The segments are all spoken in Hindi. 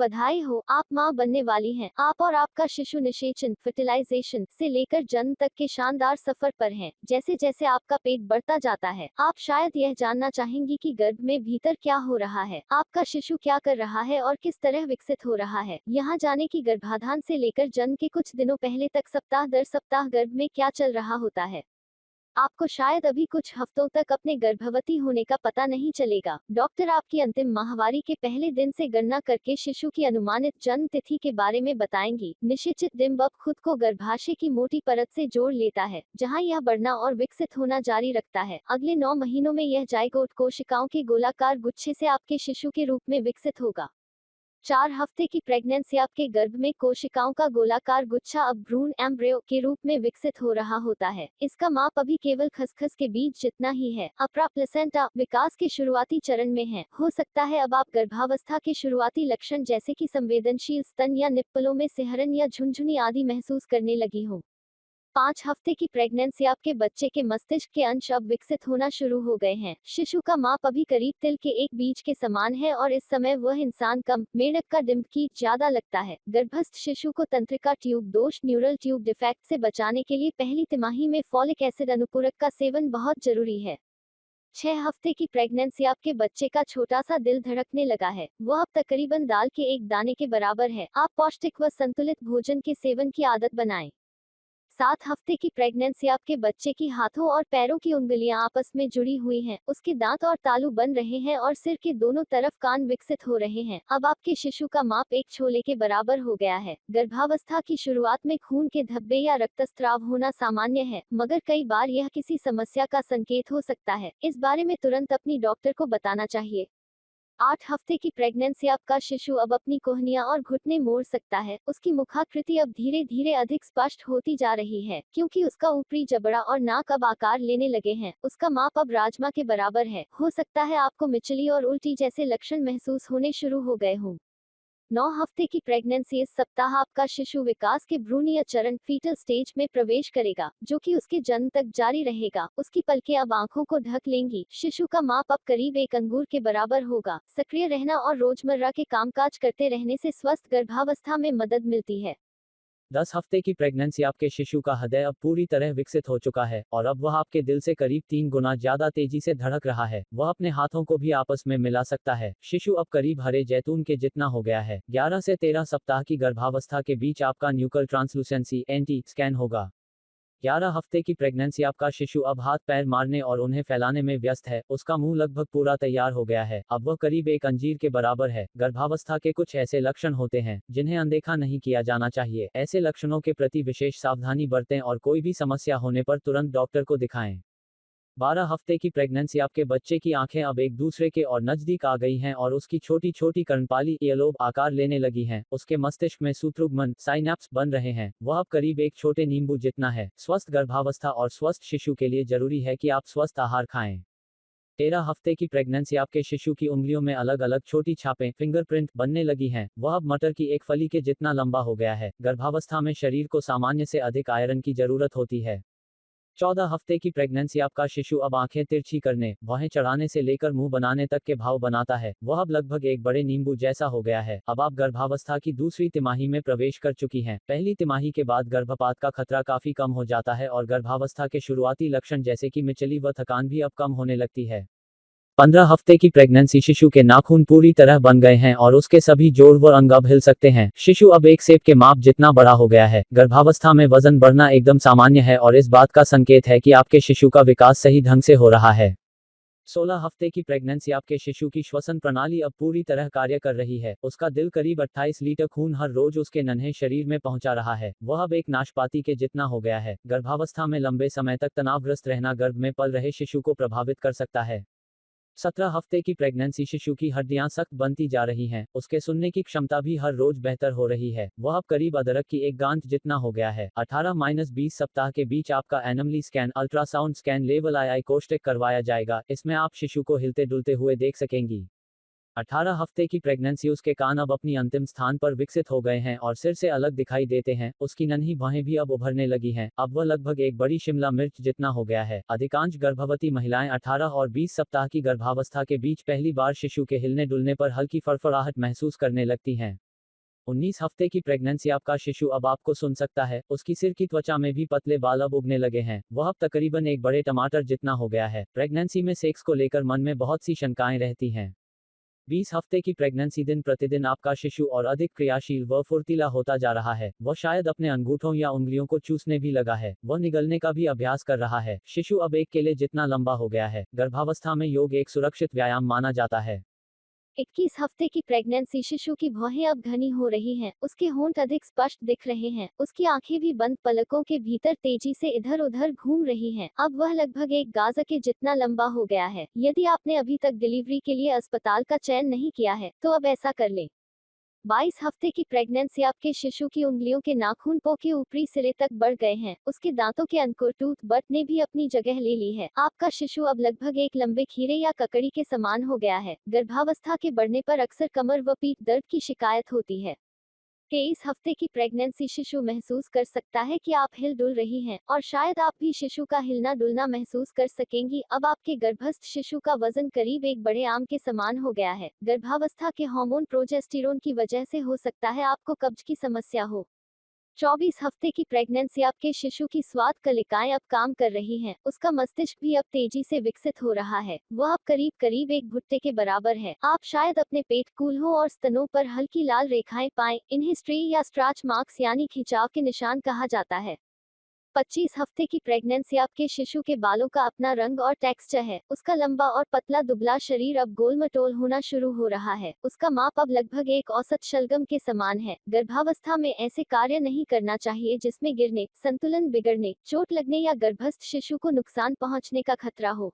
बधाई हो, आप मां बनने वाली हैं। आप और आपका शिशु निषेचन फर्टिलाइजेशन से लेकर जन्म तक के शानदार सफर पर हैं। जैसे जैसे आपका पेट बढ़ता जाता है, आप शायद यह जानना चाहेंगी कि गर्भ में भीतर क्या हो रहा है, आपका शिशु क्या कर रहा है और किस तरह विकसित हो रहा है। यहाँ जाने की गर्भाधान से लेकर जन्म के कुछ दिनों पहले तक सप्ताह दर सप्ताह गर्भ में क्या चल रहा होता है। आपको शायद अभी कुछ हफ्तों तक अपने गर्भवती होने का पता नहीं चलेगा। डॉक्टर आपकी अंतिम माहवारी के पहले दिन से गणना करके शिशु की अनुमानित जन्म तिथि के बारे में बताएंगी। निषेचित डिंब अब खुद को गर्भाशय की मोटी परत से जोड़ लेता है, जहां यह बढ़ना और विकसित होना जारी रखता है। अगले 9 महीनों में यह जाइगोट कोशिकाओं के गोलाकार गुच्छे से आपके शिशु के रूप में विकसित होगा। 4 हफ्ते की प्रेगनेंसी आपके गर्भ में कोशिकाओं का गोलाकार गुच्छा अब भ्रूण एम्ब्रियो के रूप में विकसित हो रहा होता है। इसका माप अभी केवल खसखस के बीज जितना ही है। अप्रा प्लेसेंटा विकास के शुरुआती चरण में है। हो सकता है अब आप गर्भावस्था के शुरुआती लक्षण जैसे कि संवेदनशील स्तन या निप्पलों में सिहरन या झुनझुनी आदि महसूस करने लगी हो। 5 हफ्ते की प्रेगनेंसी आपके बच्चे के मस्तिष्क के अंश अब विकसित होना शुरू हो गए हैं। शिशु का माप अभी करीब तिल के एक बीज के समान है और इस समय वह इंसान कम मेंढक का डिंब की ज्यादा लगता है। गर्भस्थ शिशु को तंत्रिका ट्यूब दोष न्यूरल ट्यूब डिफेक्ट से बचाने के लिए पहली तिमाही में फॉलिक एसिड अनुपूरक का सेवन बहुत जरूरी है। 6 हफ्ते की प्रेगनेंसी आपके बच्चे का छोटा सा दिल धड़कने लगा है। वह अब तकरीबन दाल के एक दाने के बराबर है। आप पौष्टिक व संतुलित भोजन के सेवन की आदत बनाएं। 7 हफ्ते की प्रेगनेंसी आपके बच्चे की हाथों और पैरों की उंगलियां आपस में जुड़ी हुई हैं, उसके दांत और तालू बन रहे हैं और सिर के दोनों तरफ कान विकसित हो रहे हैं। अब आपके शिशु का माप एक छोले के बराबर हो गया है। गर्भावस्था की शुरुआत में खून के धब्बे या रक्तस्राव होना सामान्य है, मगर कई बार यह किसी समस्या का संकेत हो सकता है। इस बारे में तुरंत अपनी डॉक्टर को बताना चाहिए। 8 हफ्ते की प्रेगनेंसी आपका शिशु अब अपनी कोहनियां और घुटने मोड़ सकता है। उसकी मुखाकृति अब धीरे धीरे अधिक स्पष्ट होती जा रही है, क्योंकि उसका ऊपरी जबड़ा और नाक अब आकार लेने लगे हैं। उसका माप अब राजमा के बराबर है। हो सकता है आपको मिचली और उल्टी जैसे लक्षण महसूस होने शुरू हो गए हों। 9 हफ्ते की प्रेगनेंसी इस सप्ताह आपका शिशु विकास के भ्रूणीय चरण फीटल स्टेज में प्रवेश करेगा, जो कि उसके जन्म तक जारी रहेगा। उसकी पलकें अब आंखों को ढक लेंगी। शिशु का माप अब करीब एक अंगूर के बराबर होगा। सक्रिय रहना और रोजमर्रा के कामकाज करते रहने से स्वस्थ गर्भावस्था में मदद मिलती है। 10 हफ्ते की प्रेगनेंसी आपके शिशु का हृदय अब पूरी तरह विकसित हो चुका है और अब वह आपके दिल से करीब 3 गुना ज्यादा तेजी से धड़क रहा है। वह अपने हाथों को भी आपस में मिला सकता है। शिशु अब करीब हरे जैतून के जितना हो गया है। 11 से 13 सप्ताह की गर्भावस्था के बीच आपका न्यूकल ट्रांसलूसेंसी एंटी स्कैन होगा। 11 हफ्ते की प्रेगनेंसी आपका शिशु अब हाथ पैर मारने और उन्हें फैलाने में व्यस्त है। उसका मुंह लगभग पूरा तैयार हो गया है। अब वह करीब एक अंजीर के बराबर है। गर्भावस्था के कुछ ऐसे लक्षण होते हैं जिन्हें अनदेखा नहीं किया जाना चाहिए। ऐसे लक्षणों के प्रति विशेष सावधानी बरतें और कोई भी समस्या होने पर तुरंत डॉक्टर को दिखाएं। 12 हफ्ते की प्रेगनेंसी आपके बच्चे की आंखें अब एक दूसरे के और नजदीक आ गई हैं और उसकी छोटी छोटी कर्णपाली ईयरलोब आकार लेने लगी हैं। उसके मस्तिष्क में सूत्रोग्मन साइनैप्स बन रहे हैं। वह अब करीब एक छोटे नींबू जितना है। स्वस्थ गर्भावस्था और स्वस्थ शिशु के लिए जरूरी है कि आप स्वस्थ आहार खाएं। 13 हफ्ते की प्रेगनेंसी आपके शिशु की उंगलियों में अलग अलग छोटी छापें फिंगरप्रिंट बनने लगी हैं। वह अब मटर की एक फली के जितना लंबा हो गया है। गर्भावस्था में शरीर को सामान्य से अधिक आयरन की जरूरत होती है। 14 हफ्ते की प्रेगनेंसी आपका शिशु अब आंखें तिरछी करने, भौहें चढ़ाने से लेकर मुंह बनाने तक के भाव बनाता है। वह अब लगभग एक बड़े नींबू जैसा हो गया है। अब आप गर्भावस्था की दूसरी तिमाही में प्रवेश कर चुकी हैं। पहली तिमाही के बाद गर्भपात का खतरा काफी कम हो जाता है और गर्भावस्था के शुरुआती लक्षण जैसे कि मिचली व थकान भी अब कम होने लगती है। 15 हफ्ते की प्रेगनेंसी शिशु के नाखून पूरी तरह बन गए हैं और उसके सभी जोड़ व अंग अब हिल सकते हैं। शिशु अब एक सेब के माप जितना बड़ा हो गया है। गर्भावस्था में वजन बढ़ना एकदम सामान्य है और इस बात का संकेत है कि आपके शिशु का विकास सही ढंग से हो रहा है। 16 हफ्ते की प्रेगनेंसी आपके शिशु की श्वसन प्रणाली अब पूरी तरह कार्य कर रही है। उसका दिल करीब 28 लीटर खून हर रोज उसके नन्हे शरीर में पहुंचा रहा है। वह अब एक नाशपाती के जितना हो गया है। गर्भावस्था में लंबे समय तक तनावग्रस्त रहना गर्भ में पल रहे शिशु को प्रभावित कर सकता है। 17 हफ्ते की प्रेगनेंसी शिशु की हड्डियां सख्त बनती जा रही हैं। उसके सुनने की क्षमता भी हर रोज बेहतर हो रही है। वह अब करीब अदरक की एक गांठ जितना हो गया है। 18-20 सप्ताह के बीच आपका anomaly scan ultrasound scan level I कोष्ठक करवाया जाएगा। इसमें आप शिशु को हिलते डुलते हुए देख सकेंगी। 18 हफ्ते की प्रेगनेंसी उसके कान अब अपनी अंतिम स्थान पर विकसित हो गए हैं और सिर से अलग दिखाई देते हैं। उसकी नन्ही भौहें भी अब उभरने लगी हैं। अब वह लगभग एक बड़ी शिमला मिर्च जितना हो गया है। अधिकांश गर्भवती महिलाएं 18 और 20 सप्ताह की गर्भावस्था के बीच पहली बार शिशु के हिलने डुलने पर हल्की फड़फड़ाहट महसूस करने लगती हैं। 19 हफ्ते की प्रेगनेंसी आपका शिशु अब आपको सुन सकता है, उसकी सिर की त्वचा में भी पतले बाल अब उगने लगे हैं, वह अब तकरीबन एक बड़े टमाटर जितना हो गया है। प्रेगनेंसी में सेक्स को लेकर मन में बहुत सी शंकाएं रहती हैं। 20 हफ्ते की प्रेगनेंसी दिन प्रतिदिन आपका शिशु और अधिक क्रियाशील व फुर्तीला होता जा रहा है, वह शायद अपने अंगूठों या उंगलियों को चूसने भी लगा है, वह निगलने का भी अभ्यास कर रहा है। शिशु अब एक केले जितना लंबा हो गया है। गर्भावस्था में योग एक सुरक्षित व्यायाम माना जाता है। 21 हफ्ते की प्रेगनेंसी शिशु की भौहें अब घनी हो रही हैं, उसके होंठ अधिक स्पष्ट दिख रहे हैं, उसकी आंखें भी बंद पलकों के भीतर तेजी से इधर उधर घूम रही हैं। अब वह लगभग एक गाजा के जितना लंबा हो गया है। यदि आपने अभी तक डिलीवरी के लिए अस्पताल का चयन नहीं किया है, तो अब ऐसा कर लें। 22 हफ्ते की प्रेगनेंसी आपके शिशु की उंगलियों के नाखून पो के ऊपरी सिरे तक बढ़ गए हैं, उसके दांतों के अंकुर टूथ बट ने भी अपनी जगह ले ली है। आपका शिशु अब लगभग एक लंबे खीरे या ककड़ी के समान हो गया है। गर्भावस्था के बढ़ने पर अक्सर कमर व पीठ दर्द की शिकायत होती है। 23 हफ्ते की प्रेगनेंसी शिशु महसूस कर सकता है कि आप हिल डुल रही हैं, और शायद आप भी शिशु का हिलना डुलना महसूस कर सकेंगी। अब आपके गर्भस्थ शिशु का वजन करीब एक बड़े आम के समान हो गया है। गर्भावस्था के हार्मोन प्रोजेस्टेरोन की वजह से हो सकता है आपको कब्ज की समस्या हो। 24 हफ्ते की प्रेगनेंसी आपके शिशु की स्वाद कलिकाएं अब काम कर रही हैं, उसका मस्तिष्क भी अब तेजी से विकसित हो रहा है, वह अब करीब करीब एक भुट्टे के बराबर है। आप शायद अपने पेट, कूल्हों और स्तनों पर हल्की लाल रेखाएं पाएं, इन्हें स्ट्री या स्ट्राच मार्क्स यानी खिंचाव के निशान कहा जाता है। 25 हफ्ते की प्रेगनेंसी आपके शिशु के बालों का अपना रंग और टेक्सचर है, उसका लंबा और पतला दुबला शरीर अब गोल-मटोल होना शुरू हो रहा है, उसका माप अब लगभग एक औसत शलगम के समान है। गर्भावस्था में ऐसे कार्य नहीं करना चाहिए जिसमें गिरने, संतुलन बिगड़ने, चोट लगने या गर्भस्थ शिशु को नुकसान पहुंचने का खतरा हो।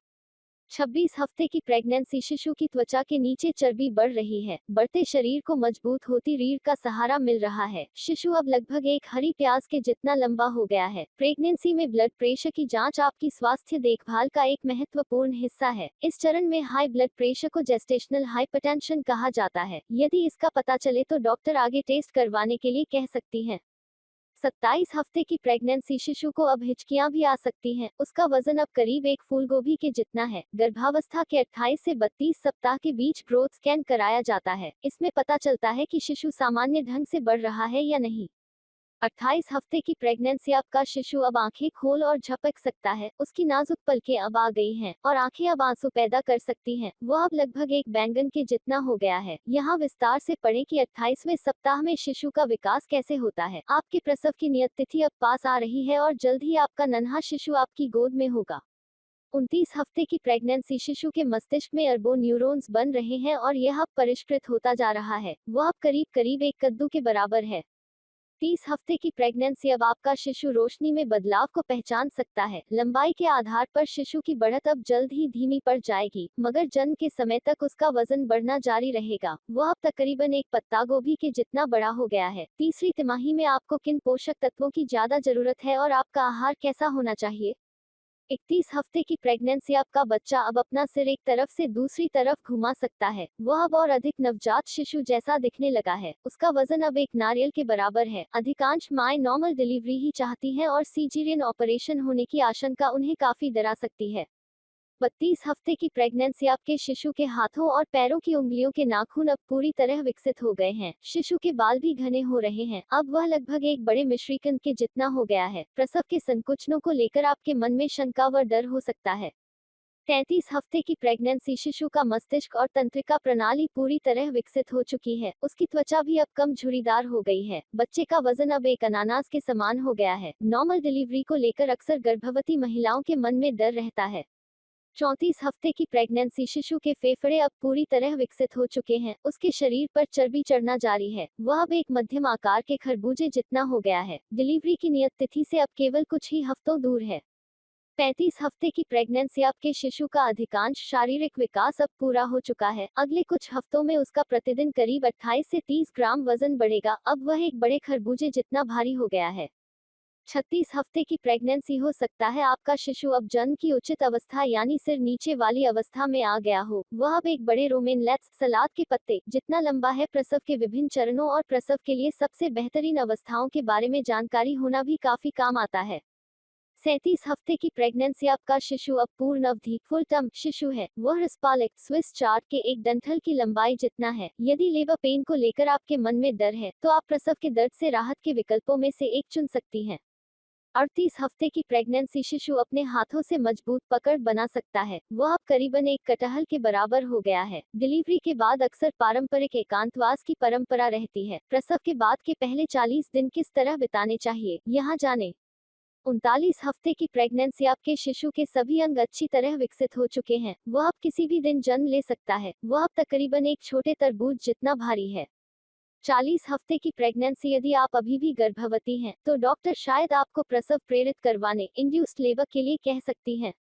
26 हफ्ते की प्रेगनेंसी शिशु की त्वचा के नीचे चर्बी बढ़ रही है, बढ़ते शरीर को मजबूत होती रीढ़ का सहारा मिल रहा है। शिशु अब लगभग एक हरी प्याज के जितना लंबा हो गया है। प्रेगनेंसी में ब्लड प्रेशर की जांच आपकी स्वास्थ्य देखभाल का एक महत्वपूर्ण हिस्सा है। इस चरण में हाई ब्लड प्रेशर को जेस्टेशनल हाइपरटेंशन कहा जाता है। यदि इसका पता चले तो डॉक्टर आगे टेस्ट करवाने के लिए कह सकती हैं। 27 हफ्ते की प्रेगनेंसी शिशु को अब हिचकियां भी आ सकती हैं, उसका वजन अब करीब एक फूलगोभी के जितना है। गर्भावस्था के 28 से 32 सप्ताह के बीच ग्रोथ स्कैन कराया जाता है, इसमें पता चलता है कि शिशु सामान्य ढंग से बढ़ रहा है या नहीं। 28 हफ्ते की प्रेगनेंसी आपका शिशु अब आंखें खोल और झपक सकता है, उसकी नाजुक पलकें अब आ गई हैं, और आंखें अब आंसू पैदा कर सकती हैं। वह अब लगभग एक बैंगन के जितना हो गया है। यहाँ विस्तार से पढ़ें कि 28वें सप्ताह में शिशु का विकास कैसे होता है। आपके प्रसव की नियत तिथि अब पास आ रही है और जल्द ही आपका नन्हा शिशु आपकी गोद में होगा। 29 हफ्ते की प्रेगनेंसी शिशु के मस्तिष्क में अरबों न्यूरॉन्स बन रहे हैं और यह अब परिष्कृत होता जा रहा है। वह अब करीब करीब एक कद्दू के बराबर है। 30 हफ्ते की प्रेगनेंसी अब आपका शिशु रोशनी में बदलाव को पहचान सकता है। लंबाई के आधार पर शिशु की बढ़त अब जल्द ही धीमी पड़ जाएगी, मगर जन्म के समय तक उसका वजन बढ़ना जारी रहेगा। वह अब तकरीबन एक पत्ता गोभी के जितना बड़ा हो गया है। तीसरी तिमाही में आपको किन पोषक तत्वों की ज्यादा जरूरत है और आपका आहार कैसा होना चाहिए? 31 हफ्ते की प्रेगनेंसी आपका बच्चा अब अपना सिर एक तरफ से दूसरी तरफ घुमा सकता है। वह अब और अधिक नवजात शिशु जैसा दिखने लगा है। उसका वजन अब एक नारियल के बराबर है। अधिकांश माएं नॉर्मल डिलीवरी ही चाहती हैं और सीजेरियन ऑपरेशन होने की आशंका उन्हें काफी डरा सकती है। 32 हफ्ते की प्रेगनेंसी आपके शिशु के हाथों और पैरों की उंगलियों के नाखून अब पूरी तरह विकसित हो गए हैं। शिशु के बाल भी घने हो रहे हैं, अब वह लगभग एक बड़े मिश्रीकंद के जितना हो गया है। प्रसव के संकुचनों को लेकर आपके मन में शंका व डर हो सकता है। 33 हफ्ते की प्रेगनेंसी शिशु का मस्तिष्क और तंत्रिका प्रणाली पूरी तरह विकसित हो चुकी है। उसकी त्वचा भी अब कम झुर्रीदार हो गई है। बच्चे का वजन अब एक अनानास के समान हो गया है। नॉर्मल डिलीवरी को लेकर अक्सर गर्भवती महिलाओं के मन में डर रहता है। 34 हफ्ते की प्रेगनेंसी शिशु के फेफड़े अब पूरी तरह विकसित हो चुके हैं। उसके शरीर पर चर्बी चढ़ना जारी है। वह अब एक मध्यम आकार के खरबूजे जितना हो गया है। डिलीवरी की नियत तिथि से अब केवल कुछ ही हफ्तों दूर है। 35 हफ्ते की प्रेगनेंसी आपके शिशु का अधिकांश शारीरिक विकास अब पूरा हो चुका है। अगले कुछ हफ्तों में उसका प्रतिदिन करीब 28 से 30 ग्राम वजन बढ़ेगा। अब वह एक बड़े खरबूजे जितना भारी हो गया है। 36 हफ्ते की प्रेगनेंसी हो सकता है आपका शिशु अब जन्म की उचित अवस्था यानी सिर नीचे वाली अवस्था में आ गया हो। वह अब एक बड़े रोमेन लेट्स सलाद के पत्ते जितना लंबा है। प्रसव के विभिन्न चरणों और प्रसव के लिए सबसे बेहतरीन अवस्थाओं के बारे में जानकारी होना भी काफी काम आता है। 37 हफ्ते की प्रेगनेंसी आपका शिशु अब पूर्ण अवधि फुल टर्म शिशु है। वह रिस्पालिक स्विस चार्ट के एक डंठल की लंबाई जितना है। यदि लेबर पेन को लेकर आपके मन में डर है तो आप प्रसव के दर्द से राहत के विकल्पों में से एक चुन सकती हैं। 38 हफ्ते की प्रेगनेंसी शिशु अपने हाथों से मजबूत पकड़ बना सकता है। वह अब करीबन एक कटहल के बराबर हो गया है। डिलीवरी के बाद अक्सर पारंपरिक एकांतवास की परंपरा रहती है। प्रसव के बाद के पहले 40 दिन किस तरह बिताने चाहिए, यहाँ जानें। 39 हफ्ते की प्रेगनेंसी आपके शिशु के सभी अंग अच्छी तरह विकसित हो चुके हैं। वह अब किसी भी दिन जन्म ले सकता है। वह अब तकरीबन एक छोटे तरबूज जितना भारी है। 40 हफ्ते की प्रेगनेंसी यदि आप अभी भी गर्भवती हैं, तो डॉक्टर शायद आपको प्रसव प्रेरित करवाने इंड्यूस्ड लेबर के लिए कह सकती हैं।